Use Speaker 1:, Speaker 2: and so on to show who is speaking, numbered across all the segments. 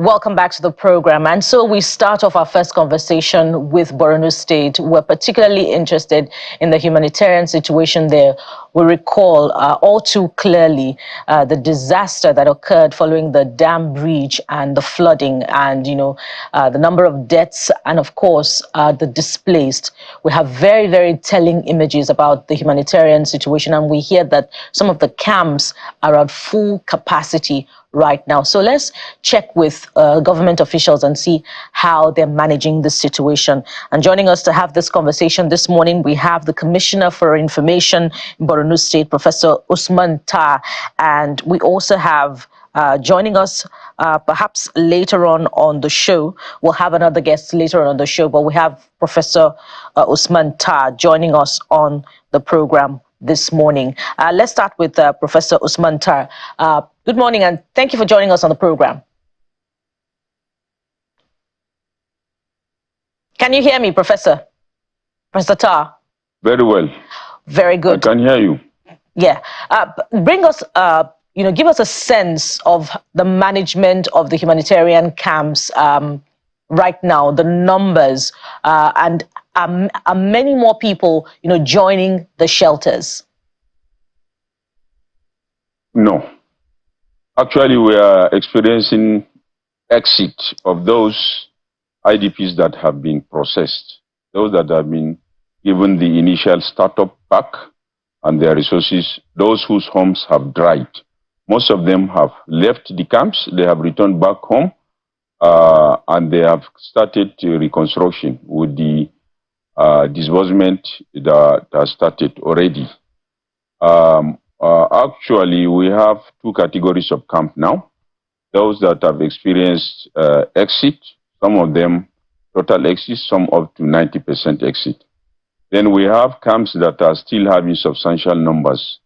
Speaker 1: welcome back to the program. And so we start off our first conversation with Borno State. We're particularly interested in the humanitarian situation there. We recall all too clearly the disaster that occurred following the dam breach and the flooding, and the number of deaths and, of course, the displaced. We have very, very telling images about the humanitarian situation, and we hear that some of the camps are at full capacity right now. So let's check with government officials and see how they're managing this situation. And joining us to have this conversation this morning, we have the Commissioner for Information in Borno State, Professor Usman Tar. And we also have joining us perhaps later on the show. We'll have another guest later on the show, but we have Professor Usman Tar joining us on the program this morning. Let's start with Professor Usman Tar. Good morning, and thank you for joining us on the program. Can you hear me, Professor? Professor Tar?
Speaker 2: Very well.
Speaker 1: Very good.
Speaker 2: I can hear you.
Speaker 1: Yeah. Bring us, give us a sense of the management of the humanitarian camps right now, the numbers, and are many more people, joining the shelters?
Speaker 2: No. Actually, we are experiencing exit of those IDPs that have been processed, those that have been given the initial startup pack and their resources, those whose homes have dried. Most of them have left the camps, they have returned back home, and they have started reconstruction with the disbursement that has started already. Actually, we have two categories of camp now. Those that have experienced exit, some of them total exit, some up to 90% exit. Then we have camps that are still having substantial numbers.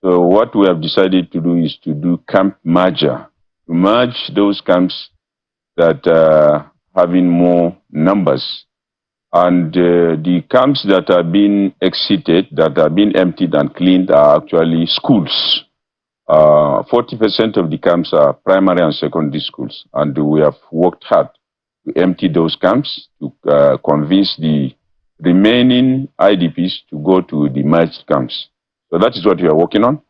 Speaker 2: So what we have decided to do is to do camp merger, to merge those camps that are having more numbers. And the camps that are being exited, that are being emptied and cleaned, are actually schools. 40% of the camps are primary and secondary schools. And we have worked hard to empty those camps, to convince the remaining IDPs to go to the merged camps. So that is what we are working on.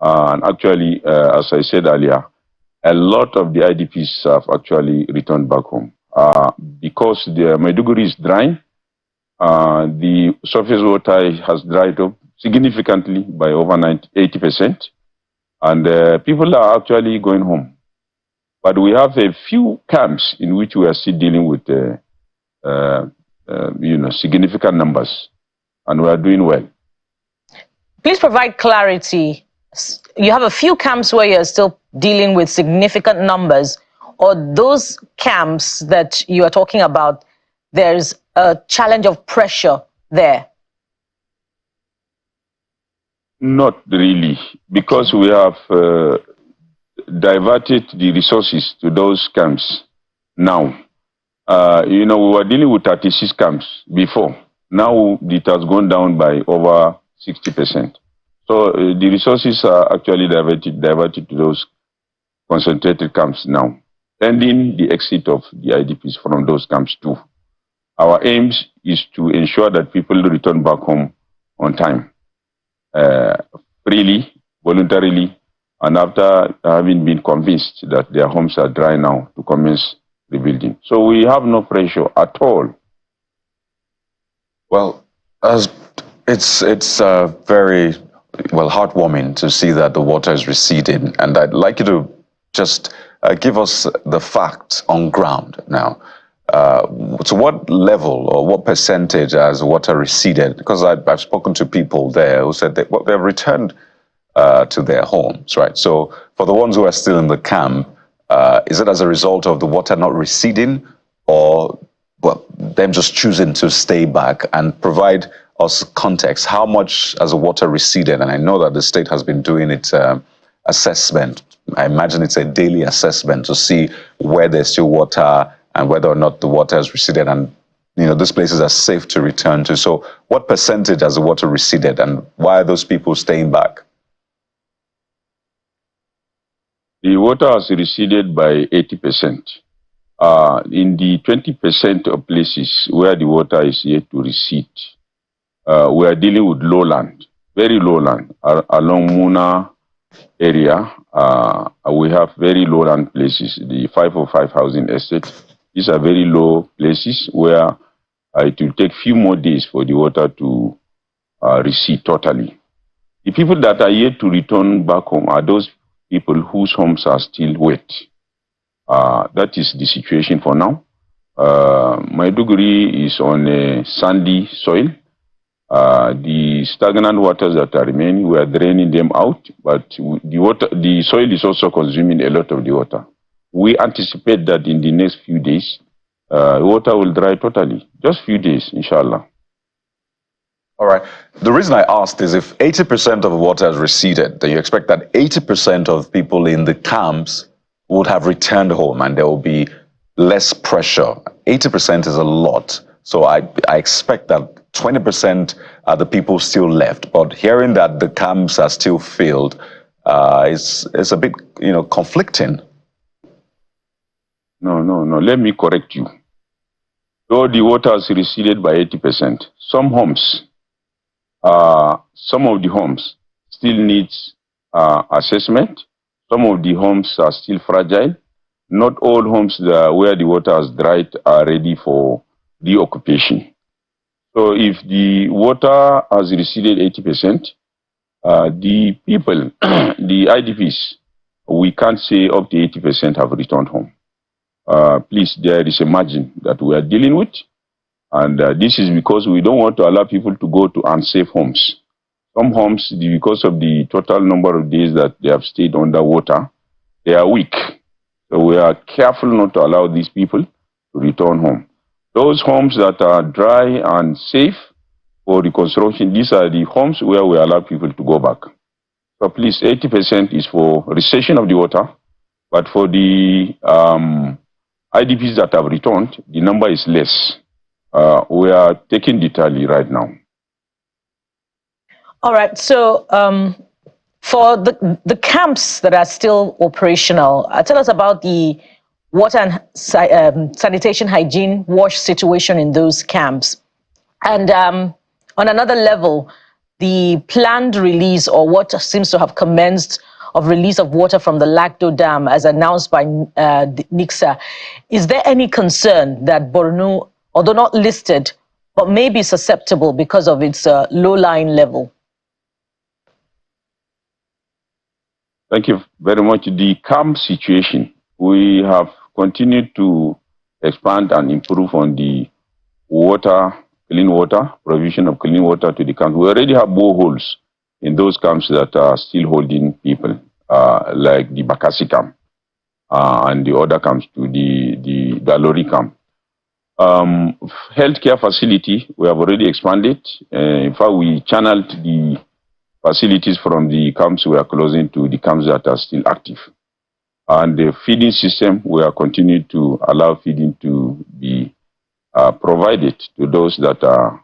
Speaker 2: And actually, as I said earlier, a lot of the IDPs have actually returned back home. Because the Maiduguri is drying, the surface water has dried up significantly by over 80%, and people are actually going home. But we have a few camps in which we are still dealing with, significant numbers, and we are doing well.
Speaker 1: Please provide clarity. You have a few camps where you're still dealing with significant numbers, or those camps that you are talking about, there's a challenge of pressure there?
Speaker 2: Not really, because we have diverted the resources to those camps now. We were dealing with 36 camps before. Now it has gone down by over 60%. So the resources are actually diverted to those concentrated camps now, pending the exit of the IDPs from those camps too. Our aims is to ensure that people return back home on time, freely, voluntarily, and after having been convinced that their homes are dry now, to commence rebuilding. So we have no pressure at all.
Speaker 3: Well, it's very heartwarming to see that the water is receding, and I'd like you to just give us the facts on ground now. To what level or what percentage has water receded? Because I've spoken to people there who said that they've returned to their homes, right? So for the ones who are still in the camp, is it as a result of the water not receding, or them just choosing to stay back? And provide us context. How much has the water receded? And I know that the state has been doing its assessment. I imagine it's a daily assessment to see where there's still water and whether or not the water has receded, and these places are safe to return to. So what percentage has the water receded, and why are those people staying back?
Speaker 2: The water has receded by 80%. In the 20% of places where the water is yet to recede, we are dealing with lowland, very lowland. Along Muna area, we have very lowland places, the 505 housing estate. These are very low places where it will take few more days for the water to recede totally. The people that are yet to return back home are those people whose homes are still wet. That is the situation for now. Maiduguri is on a sandy soil. The stagnant waters that are remaining, we are draining them out, but the soil is also consuming a lot of the water. We anticipate that in the next few days, water will dry totally. Just few days, inshallah.
Speaker 3: All right. The reason I asked is if 80% of water has receded, then you expect that 80% of people in the camps would have returned home and there will be less pressure. 80% is a lot. So I expect that 20% are the people still left. But hearing that the camps are still filled is a bit, conflicting.
Speaker 2: No. Let me correct you. Though the water has receded by 80%, some of the homes still needs assessment. Some of the homes are still fragile. Not all homes where the water has dried are ready for reoccupation. So if the water has receded 80%, the people, the IDPs, we can't say up to 80% have returned home. Please, there is a margin that we are dealing with. And this is because we don't want to allow people to go to unsafe homes. Some homes, because of the total number of days that they have stayed underwater, they are weak. So we are careful not to allow these people to return home. Those homes that are dry and safe for reconstruction, these are the homes where we allow people to go back. So please, 80% is for recession of the water, but for the IDPs that have returned, the number is less. We are taking the tally right now.
Speaker 1: All right. So for the camps that are still operational, tell us about the water and sanitation, hygiene, wash situation in those camps. And on another level, the planned release, or what seems to have commenced, of release of water from the Lagdo Dam as announced by NICSA. Is there any concern that Borno, although not listed, but may be susceptible because of its low-lying level?
Speaker 2: Thank you very much. The camp situation, we have continued to expand and improve on the clean water, provision of clean water to the camps. We already have boreholes in those camps that are still holding people, like the Bakassi camp and the other camps to the Dalori camp. Healthcare facility, we have already expanded. In fact, we channeled the facilities from the camps we are closing to the camps that are still active. And the feeding system, we are continuing to allow feeding to be provided to those that are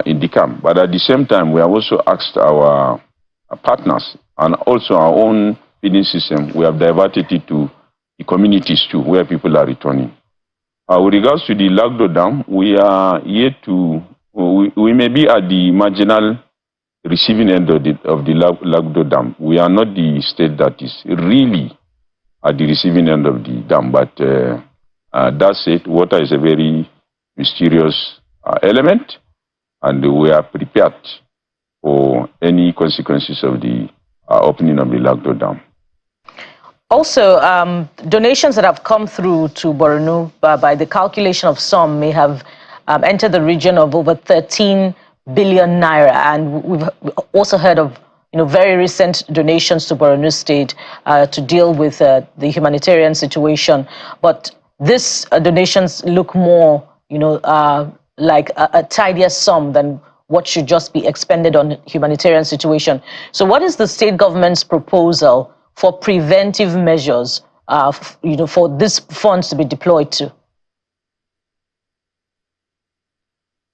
Speaker 2: in the camp. But at the same time, we have also asked our partners and also our own feeding system, we have diverted it to the communities too, where people are returning. With regards to the Lagdo Dam, we are yet to, we may be at the marginal receiving end of the Lagdo Dam. We are not the state that is really at the receiving end of the dam, but that said, water is a very mysterious element, and we are prepared for any consequences of the opening of the Lagdo Dam.
Speaker 1: Also, donations that have come through to Borno, by the calculation of some, may have entered the region of over 13 billion naira, and we've also heard of very recent donations to Borno State to deal with the humanitarian situation. But these donations look more, like a tidier sum than what should just be expended on humanitarian situation. So, what is the state government's proposal for preventive measures, for these funds to be deployed to?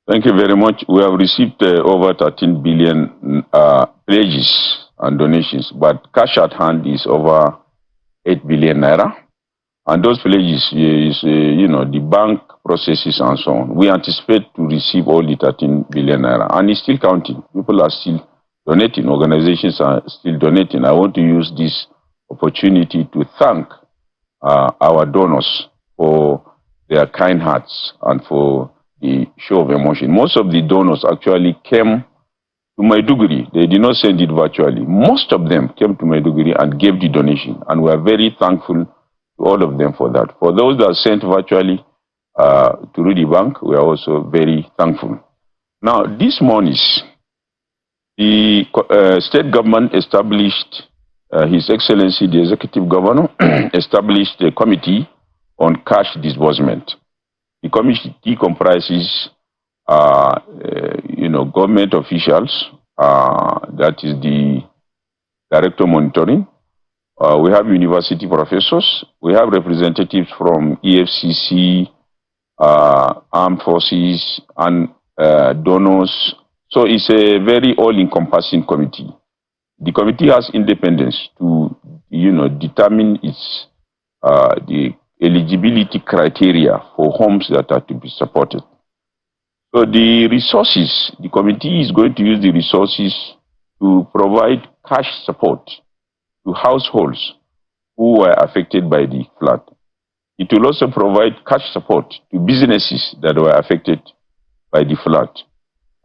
Speaker 2: Thank you very much. We have received over 13 billion pledges and donations, but cash at hand is over 8 billion naira. And those pledges is, the bank processes and so on. We anticipate to receive all the 13 billion naira, and it's still counting. People are still donating. Organizations are still donating. I want to use this opportunity to thank our donors for their kind hearts and for the show of emotion. Most of the donors actually came to Maiduguri. They did not send it virtually. Most of them came to Maiduguri and gave the donation, and we are very thankful to all of them for that. For those that sent virtually through the bank, we are also very thankful. Now, this morning, the state government established, His Excellency the Executive Governor, established a committee on cash disbursement. The committee comprises, government officials, that is the director monitoring. We have university professors. We have representatives from EFCC, armed forces, and donors. So it's a very all-encompassing committee. The committee has independence to, determine its the eligibility criteria for homes that are to be supported. So the resources, the committee is going to use the resources to provide cash support to households who were affected by the flood. It will also provide cash support to businesses that were affected by the flood.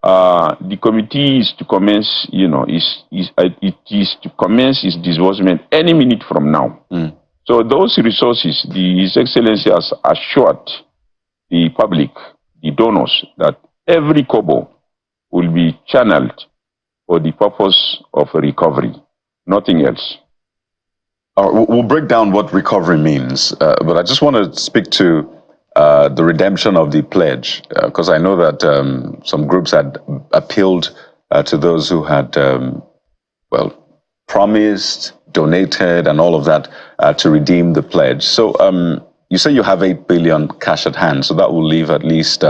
Speaker 2: The committee is to commence, it is to commence its disbursement any minute from now. So those resources, His Excellency has assured the public, the donors, that every kobo will be channeled for the purpose of recovery, nothing else.
Speaker 3: We'll break down what recovery means, but I just want to speak to the redemption of the pledge, because I know that some groups had appealed to those who had, promised, donated, and all of that to redeem the pledge. So you say you have 8 billion cash at hand, so that will leave at least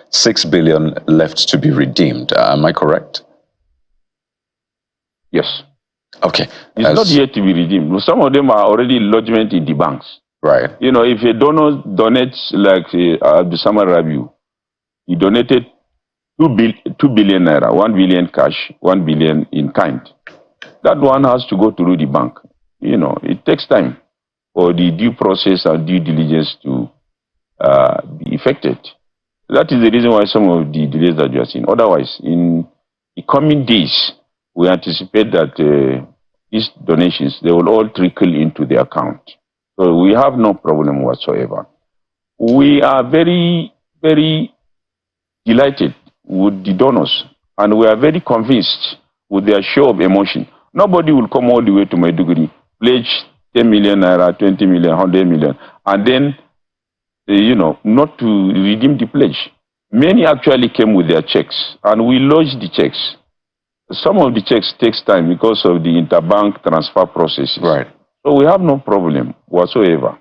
Speaker 3: 6 billion left to be redeemed. Am I correct?
Speaker 2: Yes.
Speaker 3: Okay.
Speaker 2: It's not yet to be redeemed. Some of them are already lodgement in the banks.
Speaker 3: Right.
Speaker 2: If a donor donates, like Abdussamad Rabiu, he donated 2 billion naira, 1 billion cash, 1 billion in kind. That one has to go through the bank. It takes time for the due process and due diligence to be effected. That is the reason why some of the delays that you are seeing. Otherwise, in the coming days, we anticipate that these donations, they will all trickle into the account. So we have no problem whatsoever. We are very, very delighted with the donors, and we are very convinced with their show of emotion. Nobody will come all the way to Maiduguri, pledge 10 million naira, 20 million, 100 million, and then, not to redeem the pledge. Many actually came with their checks, and we lodged the checks. Some of the checks takes time because of the interbank transfer processes.
Speaker 3: Right.
Speaker 2: So we have no problem whatsoever.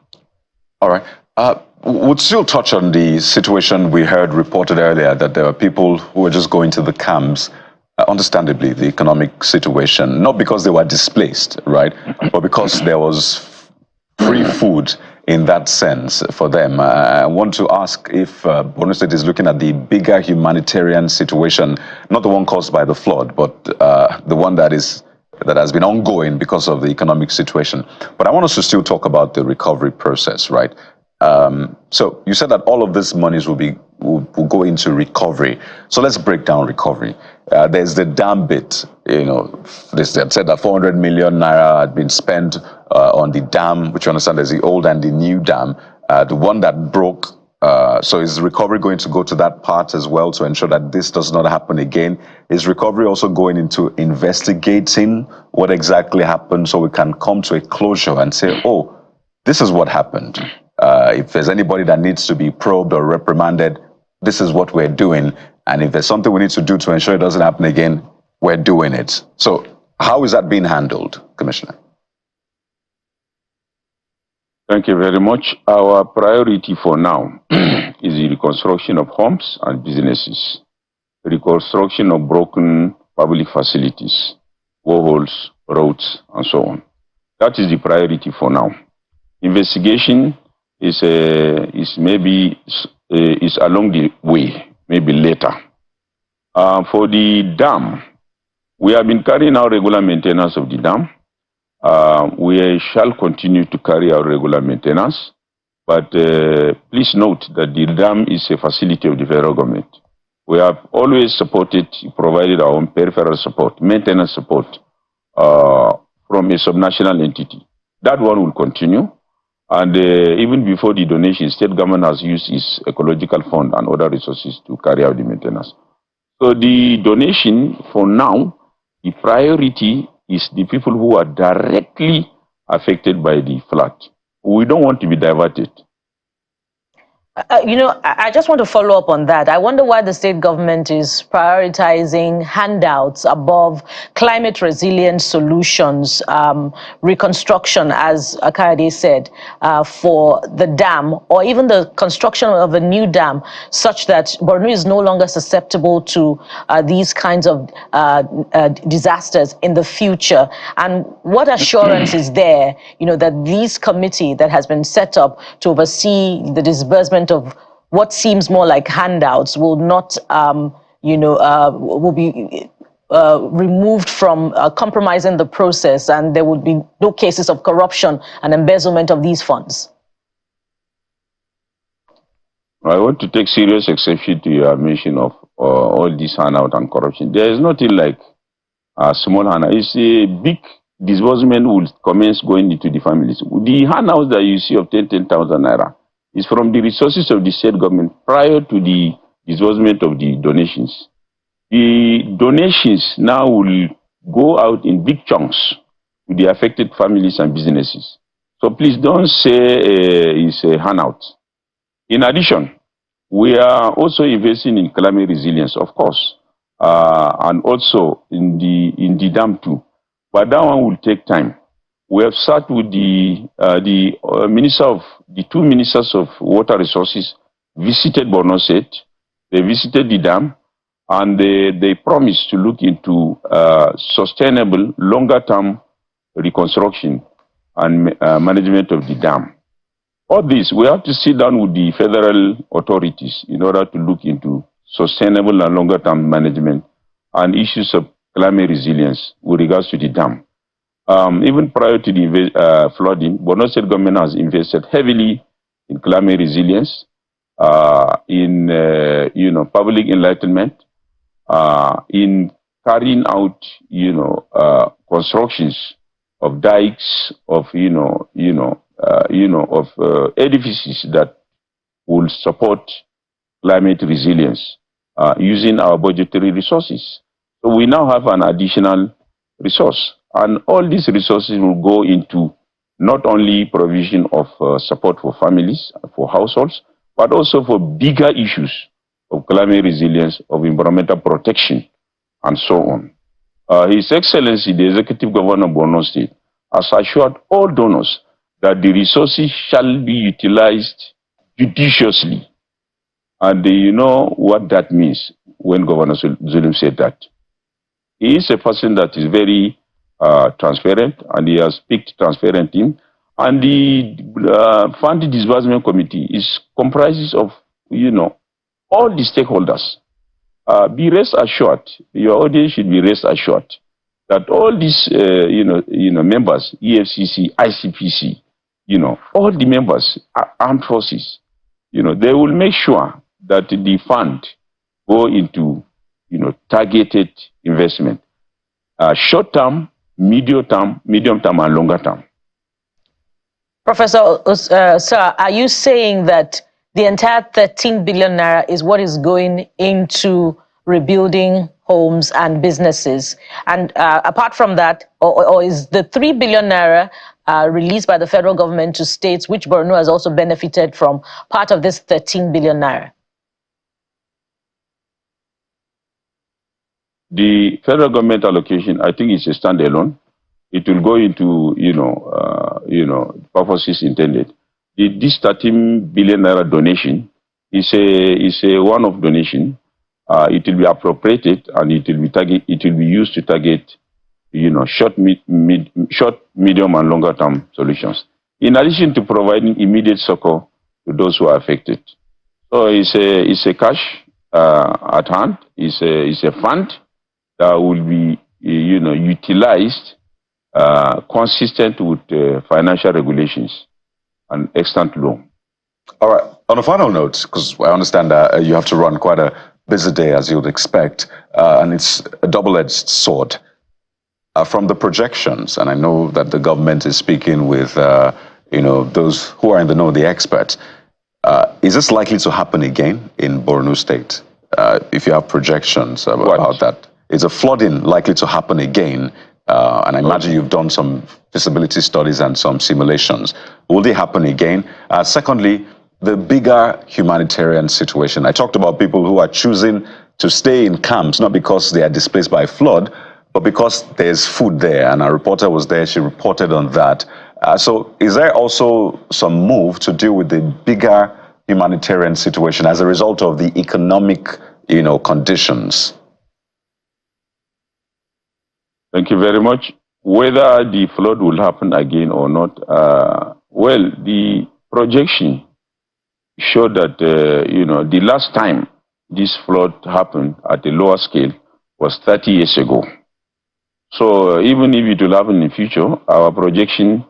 Speaker 3: All right. We'll still touch on the situation we heard reported earlier, that there are people who were just going to the camps, understandably, the economic situation, not because they were displaced, right, but because there was free food in that sense for them. I want to ask if Borno State is looking at the bigger humanitarian situation, not the one caused by the flood, but the one that has been ongoing because of the economic situation. But I want us to still talk about the recovery process, right? So you said that all of these monies will go into recovery. So let's break down recovery. There's the dam bit. They said that 400 million naira had been spent on the dam, which you understand there's the old and the new dam. The one that broke. So is recovery going to go to that part as well to ensure that this does not happen again? Is recovery also going into investigating what exactly happened so we can come to a closure and say, oh, this is what happened. If there's anybody that needs to be probed or reprimanded, this is what we're doing. And if there's something we need to do to ensure it doesn't happen again, we're doing it. So how is that being handled, Commissioner?
Speaker 2: Thank you very much. Our priority for now is the reconstruction of homes and businesses, reconstruction of broken public facilities, boreholes, roads, and so on. That is the priority for now. Investigation is maybe is along the way, maybe later. For the dam, we have been carrying out regular maintenance of the dam. We shall continue to carry out regular maintenance, but please note that the dam is a facility of the federal government. We have always supported, provided our own peripheral support, maintenance support from a subnational entity. That one will continue. And even before the donation, state government has used its ecological fund and other resources to carry out the maintenance. So the donation, for now, the priority is the people who are directly affected by the flood. We don't want to be diverted.
Speaker 1: I just want to follow up on that. I wonder why the state government is prioritizing handouts above climate resilient solutions, reconstruction, as Akayode said, for the dam, or even the construction of a new dam, such that Borno is no longer susceptible to these kinds of disasters in the future. And what assurance is there, that this committee that has been set up to oversee the disbursement of what seems more like handouts will not, will be removed from compromising the process, and there would be no cases of corruption and embezzlement of these funds?
Speaker 2: I want to take serious exception to your mention of all this handout and corruption. There is nothing like a small handout. It's a big disbursement will commence going into the families. The handouts that you see of 10,000 naira is from the resources of the state government prior to the disbursement of the donations. The donations now will go out in big chunks to the affected families and businesses. So please don't say it's a handout. In addition, we are also investing in climate resilience, of course, and also in the dam too. But that one will take time. We have sat with the two ministers of water resources, visited Borno State, they visited the dam, and they promised to look into sustainable, longer-term reconstruction and management of the dam. All this, we have to sit down with the federal authorities in order to look into sustainable and longer-term management and issues of climate resilience with regards to the dam. Even prior to the flooding, Borno State government has invested heavily in climate resilience, in public enlightenment, in carrying out constructions of dikes, of edifices that will support climate resilience using our budgetary resources. So we now have an additional resource. And all these resources will go into not only provision of support for families, for households, but also for bigger issues of climate resilience, of environmental protection, and so on. His Excellency, the Executive Governor of Borno State, has assured all donors that the resources shall be utilized judiciously. And you know what that means when Governor Zulum said that. He is a person that is very transparent, and he has picked transparent team. And the Fund Disbursement Committee comprises of, all the stakeholders. Be rest assured, your audience should be rest assured that all these, members, EFCC, ICPC, all the members, armed forces, they will make sure that the fund go into, targeted investment, short-term, medium-term, and longer-term.
Speaker 1: Professor, sir, are you saying that the entire 13 billion naira is what is going into rebuilding homes and businesses? And apart from that, or is the 3 billion naira released by the federal government to states, which Borno has also benefited from, part of this 13 billion naira?
Speaker 2: The federal government allocation, I think, is a standalone. It will go into, purposes intended. This 13 billion naira donation is a one-off donation. It will be appropriated, and it will be used to target, short, medium, and longer-term solutions. In addition to providing immediate succor to those who are affected. So it's a cash at hand. It's a fund that will be utilized consistent with financial regulations and extant law.
Speaker 3: All right. On a final note, because I understand that you have to run quite a busy day as you would expect, and it's a double-edged sword. From the projections, and I know that the government is speaking with those who are in the know, the experts. Is this likely to happen again in Borno State? If you have projections about that, is a flooding likely to happen again? And I imagine you've done some feasibility studies and some simulations. Will they happen again? Secondly, the bigger humanitarian situation. I talked about people who are choosing to stay in camps, not because they are displaced by flood, but because there's food there. And a reporter was there, she reported on that. So is there also some move to deal with the bigger humanitarian situation as a result of the economic, conditions?
Speaker 2: Thank you very much. Whether the flood will happen again or not, well, the projection showed that, the last time this flood happened at a lower scale was 30 years ago. So even if it will happen in the future, our projection,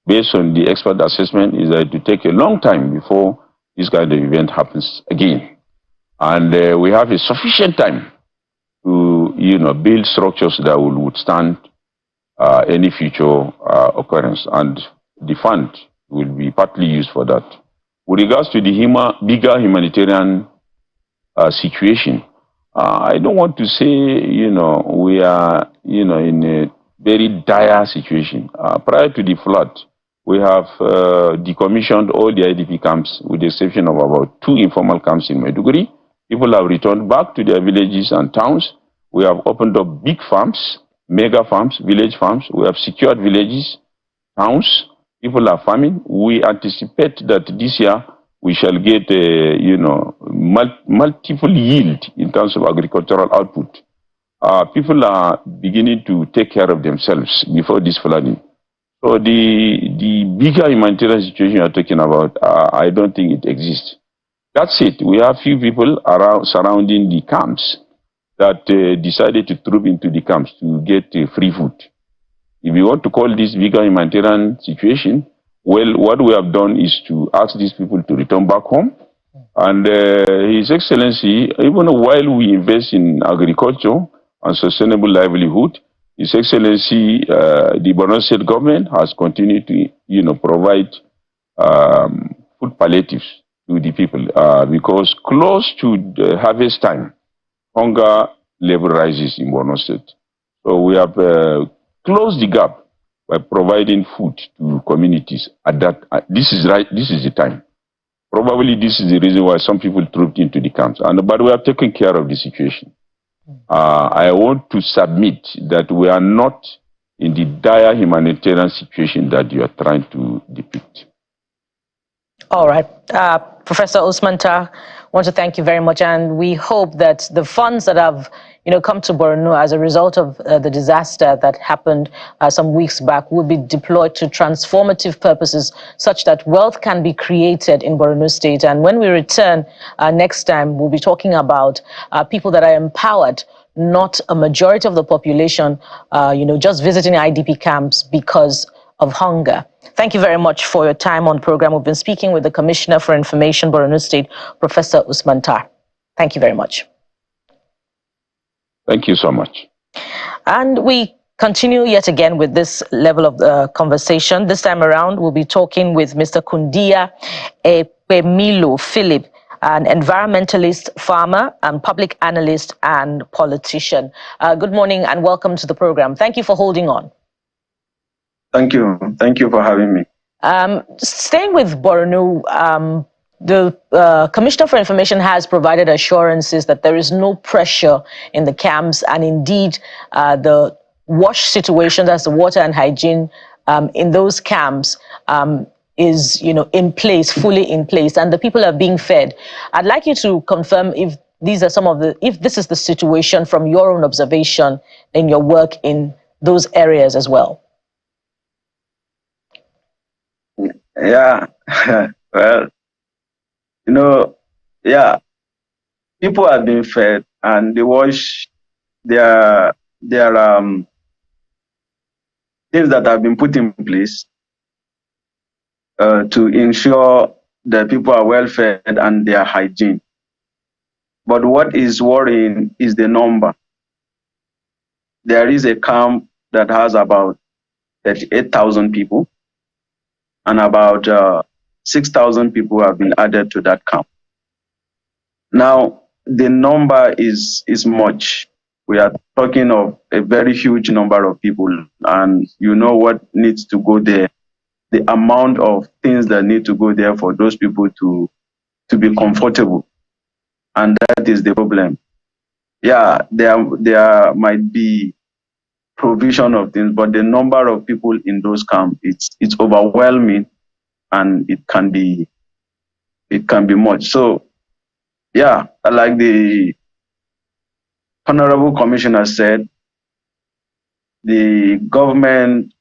Speaker 2: based on the expert assessment, is that it will take a long time before this kind of event happens again. And we have a sufficient time to, build structures that will withstand any future occurrence. And the fund will be partly used for that. With regards to the bigger humanitarian situation, I don't want to say, we are, in a very dire situation. Prior to the flood, we have decommissioned all the IDP camps, with the exception of about 2 informal camps in Maiduguri. People have returned back to their villages and towns. We have opened up big farms, mega farms, village farms. We have secured villages, towns. People are farming. We anticipate that this year we shall get multiple yield in terms of agricultural output. People are beginning to take care of themselves before this flooding. So the bigger humanitarian situation you are talking about, I don't think it exists. That's it. We have few people around surrounding the camps that decided to troop into the camps to get free food. If you want to call this bigger humanitarian situation, well, what we have done is to ask these people to return back home. And His Excellency, even while we invest in agriculture and sustainable livelihood, His Excellency, the Borno State government has continued to, provide food palliatives to the people because close to the harvest time, hunger level rises in Borno State. So we have closed the gap by providing food to communities at that. This is the time. Probably this is the reason why some people trooped into the camps. But we have taken care of the situation. I want to submit that we are not in the dire humanitarian situation that you are trying to depict.
Speaker 1: All right. Professor Usman Tar, I want to thank you very much. And we hope that the funds that have come to Borno as a result of the disaster that happened some weeks back will be deployed to transformative purposes such that wealth can be created in Borno State. And when we return next time, we'll be talking about people that are empowered, not a majority of the population, just visiting IDP camps because of hunger. Thank you very much for your time on program. We've been speaking with the Commissioner for Information, Borno State, Professor Usman Tar. Thank you very much.
Speaker 2: Thank you so much.
Speaker 1: And we continue yet again with this level of conversation. This time around, we'll be talking with Mr. Kundia Epemilo Philip, an environmentalist, farmer, and public analyst and politician. Good morning and welcome to the program. Thank you for holding on.
Speaker 4: Thank you. Thank you for having me.
Speaker 1: Staying with Borno, the Commissioner for Information has provided assurances that there is no pressure in the camps, and indeed the wash situation, that's the water and hygiene in those camps, is in place, fully in place, and the people are being fed. I'd like you to confirm if these are if this is the situation from your own observation in your work in those areas as well.
Speaker 4: Yeah, well, You know, yeah, people have been fed and they wash their things that have been put in place to ensure that people are well fed and their hygiene. But what is worrying is the number. There is a camp that has about 38,000 people, and about 6,000 people have been added to that camp. Now, the number is much. We are talking of a very huge number of people, and you know what needs to go there, the amount of things that need to go there for those people to be comfortable, and that is the problem. Yeah, there might be provision of things, but the number of people in those camps, it's overwhelming, and it can be much. So yeah, like the honorable commissioner said, the government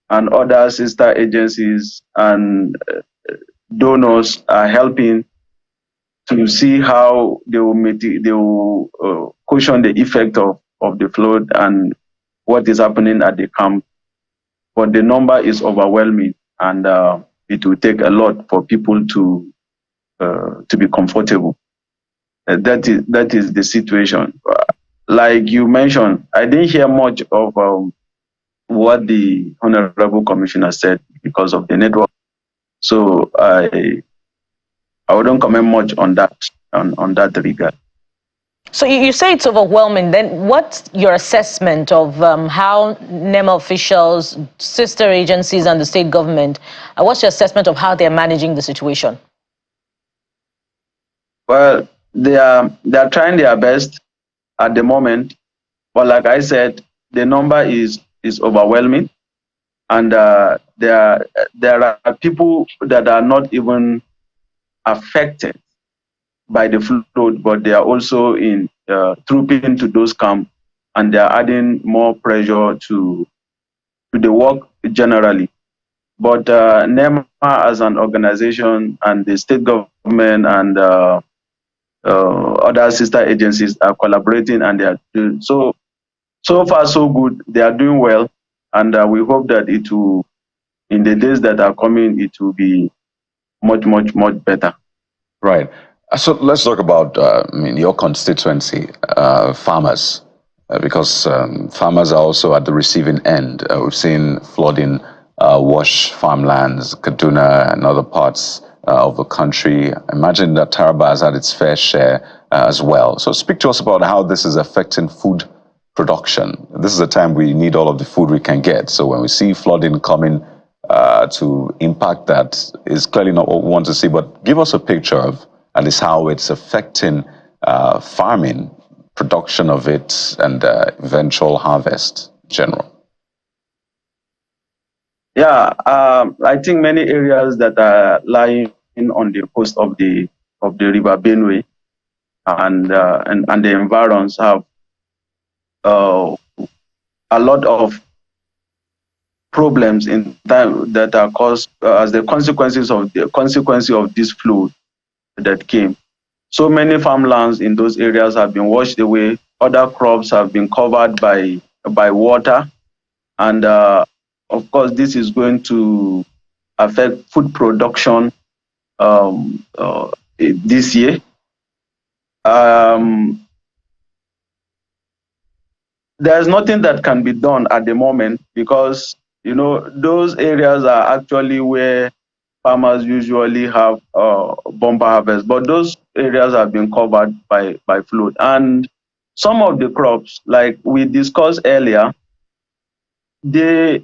Speaker 4: and other sister agencies and donors are helping to see how they will cushion the effect of the flood and what is happening at the camp. But the number is overwhelming, and it will take a lot for people to be comfortable. That is the situation. Like you mentioned, I didn't hear much of what the honorable commissioner said because of the network. So I wouldn't comment much on that on that regard.
Speaker 1: So you say it's overwhelming. Then what's your assessment of how NEMA officials, sister agencies, and the state government, what's your assessment of how they're managing the situation?
Speaker 4: Well, they are trying their best at the moment, but like I said, the number is overwhelming, and there are people that are not even affected by the flood, but they are also in trooping to those camps, and they are adding more pressure to the work generally. But NEMA as an organization and the state government and other sister agencies are collaborating, and they are doing so far so good. They are doing well, and we hope that it will, in the days that are coming, it will be much better.
Speaker 3: Right. So let's talk about your constituency, farmers, because farmers are also at the receiving end. We've seen flooding wash farmlands, Kaduna and other parts of the country. Imagine that Taraba has had its fair share as well. So speak to us about how this is affecting food production. This is a time we need all of the food we can get. So when we see flooding coming to impact that, is clearly not what we want to see. But give us a picture of at least how it's affecting farming, production of it, and eventual harvest in general.
Speaker 4: Yeah, I think many areas that are lying on the coast of the river Benue and the environs have a lot of problems in time that are caused as the consequences of this flood that came. So many farmlands in those areas have been washed away. Other crops have been covered by water, and of course, this is going to affect food production this year. There's nothing that can be done at the moment because those areas are actually where farmers usually have bumper harvest, but those areas have been covered by flood. And some of the crops, like we discussed earlier, they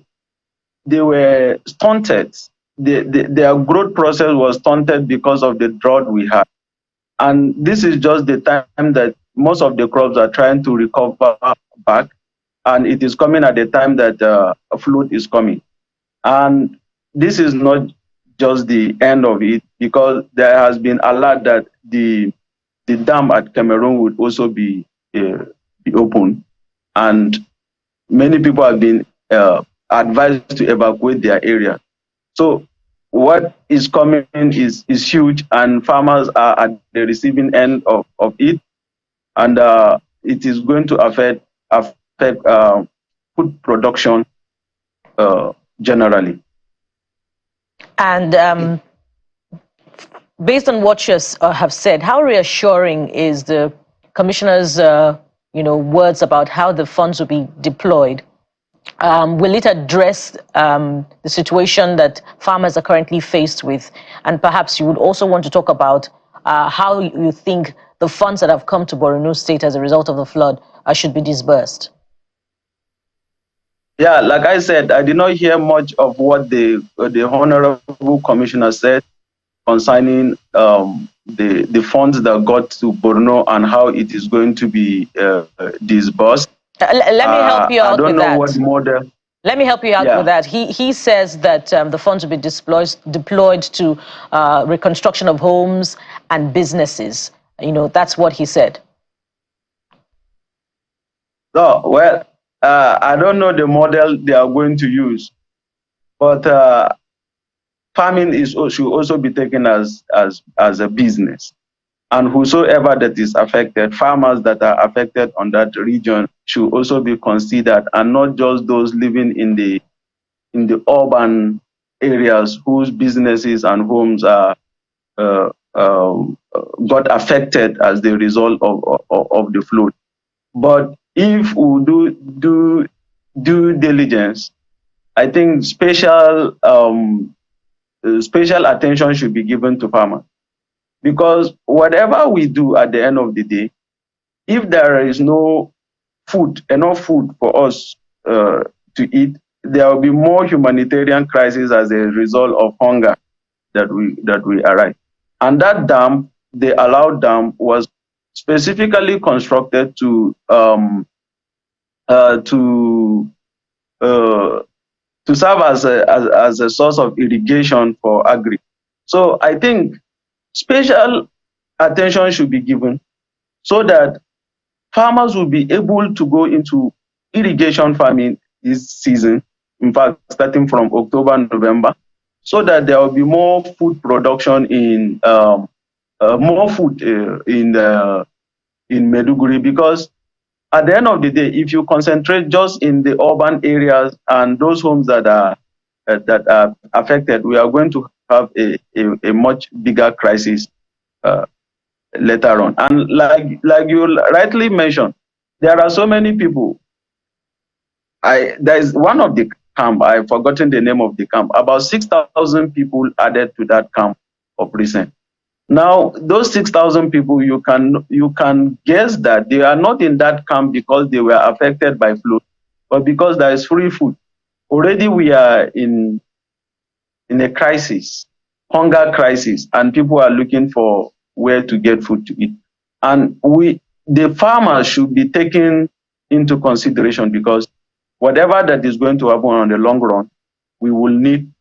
Speaker 4: were stunted. Their growth process was stunted because of the drought we had. And this is just the time that most of the crops are trying to recover back, and it is coming at the time that a flood is coming. And this is not just the end of it, because there has been alert that the dam at Cameroon would also be open, and many people have been advised to evacuate their area. So what is coming is huge, and farmers are at the receiving end of it, and it is going to affect food production generally.
Speaker 1: And based on what you have said, how reassuring is the commissioner's words about how the funds will be deployed? Will it address the situation that farmers are currently faced with? And perhaps you would also want to talk about how you think the funds that have come to Borno State as a result of the flood should be disbursed.
Speaker 4: Yeah, like I said, I did not hear much of what the Honorable Commissioner said concerning the funds that got to Borno and how it is going to be disbursed.
Speaker 1: Let me help you out
Speaker 4: I don't
Speaker 1: with
Speaker 4: know
Speaker 1: that.
Speaker 4: what model.
Speaker 1: Let me help you out with that. He says that the funds will be deployed to reconstruction of homes and businesses. That's what he said.
Speaker 4: So, well, I don't know the model they are going to use, but farming should also be taken as a business. And whosoever that is affected, farmers that are affected on that region should also be considered, and not just those living in the urban areas whose businesses and homes are got affected as the result of the flood. But if we do due diligence, I think special attention should be given to farmers. Because whatever we do at the end of the day, if there is no enough food for us to eat, there will be more humanitarian crisis as a result of hunger that we arrive. And that dam, the allowed dam, was specifically constructed to serve as a source of irrigation for agri. So I think special attention should be given so that farmers will be able to go into irrigation farming this season, in fact, starting from October, November, so that there will be more food production in Maiduguri. Because at the end of the day, if you concentrate just in the urban areas and those homes that are affected, we are going to have a much bigger crisis later on. And like you rightly mentioned, there are so many people. There is one of the camp, I've forgotten the name of the camp, about 6,000 people added to that camp of recent. Now, those 6,000 people, you can guess that they are not in that camp because they were affected by flood, but because there is free food. Already we are in a crisis, hunger crisis, and people are looking for where to get food to eat. And the farmers should be taken into consideration, because whatever that is going to happen on the long run, we will need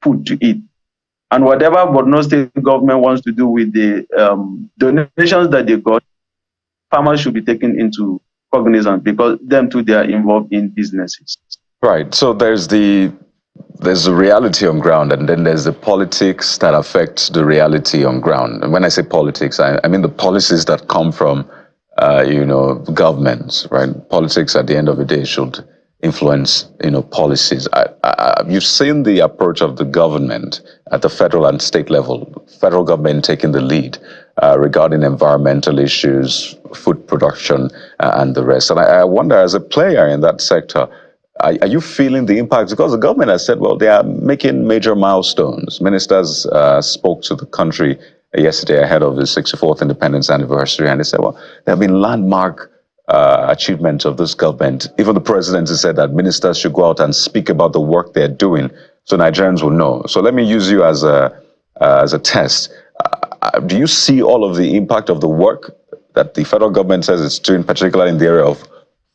Speaker 4: food to eat. And whatever Borno State government wants to do with the donations that they got, farmers should be taken into cognizance, because them too, they are involved in businesses.
Speaker 3: Right. So there's the reality on ground, and then there's the politics that affect the reality on ground. And when I say politics, I mean the policies that come from governments, right? Politics at the end of the day should influence, policies. You've seen the approach of the government at the federal and state level, federal government taking the lead regarding environmental issues, food production, and the rest. And I wonder, as a player in that sector, are you feeling the impact? Because the government has said, well, they are making major milestones. Ministers spoke to the country yesterday ahead of the 64th independence anniversary, and they said, well, there have been landmark achievements of this government. Even the president has said that ministers should go out and speak about the work they're doing so Nigerians will know. So let me use you as a test. Do you see all of the impact of the work that the federal government says it's doing, particularly in the area of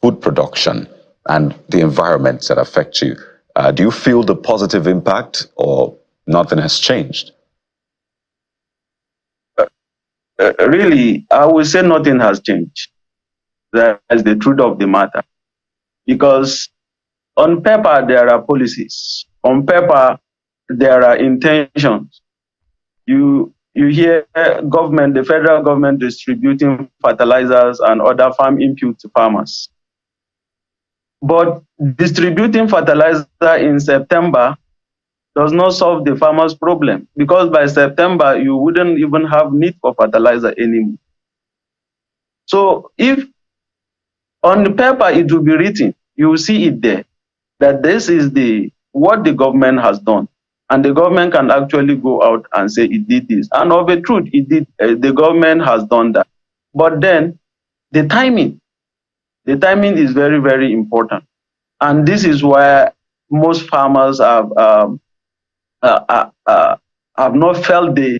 Speaker 3: food production and the environments that affect you? Do you feel the positive impact, or nothing has changed?
Speaker 4: Really, I would say nothing has changed. That's the truth of the matter. Because on paper, there are policies. On paper, there are intentions. You hear government, the federal government distributing fertilizers and other farm inputs to farmers. But distributing fertilizer in September does not solve the farmers' problem, because by September, you wouldn't even have need for fertilizer anymore. So if on the paper it will be written, you will see it there, that this is what the government has done. And the government can actually go out and say it did this. And of a truth, it did. The government has done that. But then the timing is very, very important. And this is why most farmers have not felt the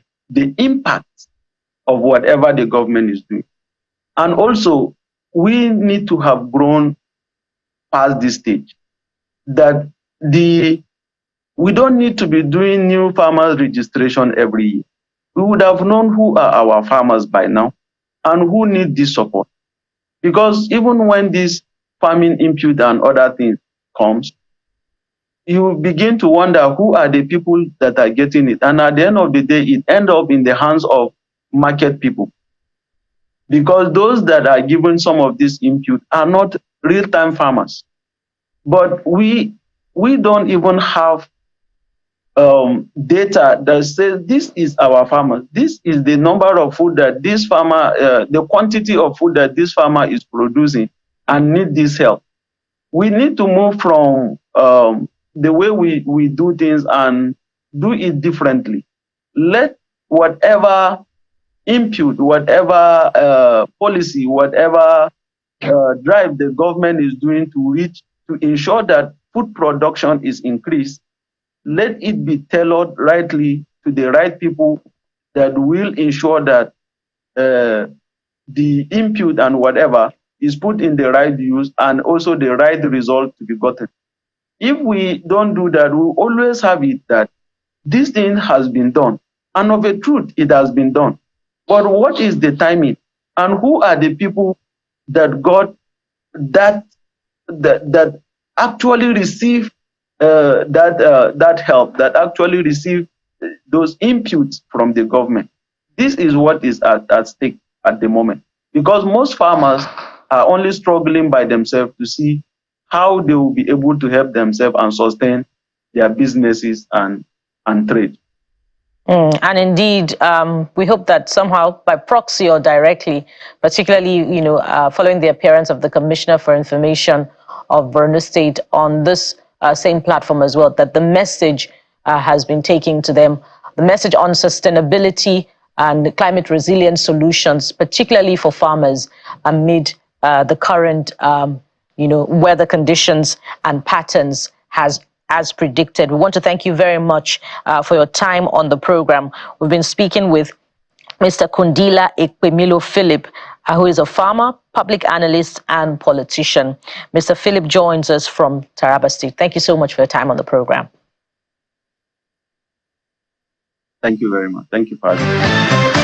Speaker 4: impact of whatever the government is doing. And also, we need to have grown past this stage, that we don't need to be doing new farmers registration every year. We would have known who are our farmers by now and who need this support. Because even when this farming input and other things comes, you begin to wonder who are the people that are getting it. And at the end of the day, it ends up in the hands of market people. Because those that are given some of this input are not real-time farmers. But we don't even have data that says this is our farmer. This is the number of food that this farmer, the quantity of food that this farmer is producing and need this help. We need to move from the way we do things and do it differently. Let whatever input, whatever policy, whatever drive the government is doing to ensure that food production is increased, let it be tailored rightly to the right people that will ensure that the input and whatever is put in the right use and also the right result to be gotten. If we don't do that, we always have it that this thing has been done, and of a truth, it has been done. But what is the timing? And who are the people that got that actually receive that help, that actually receive those inputs from the government? This is what is at stake at the moment, because most farmers are only struggling by themselves to see how they will be able to help themselves and sustain their businesses and trade.
Speaker 1: And indeed, we hope that somehow by proxy or directly, particularly, following the appearance of the Commissioner for Information of Borno State on this same platform as well, that the message has been taken to them, the message on sustainability and climate resilient solutions, particularly for farmers amid the current, weather conditions and patterns as predicted. We want to thank you very much for your time on the program. We've been speaking with Mr. Kundila Ekpemilo Philip, who is a farmer, public analyst, and politician. Mr. Philip joins us from Taraba State. Thank you so much for your time on the program.
Speaker 4: Thank you very much. Thank you, Father.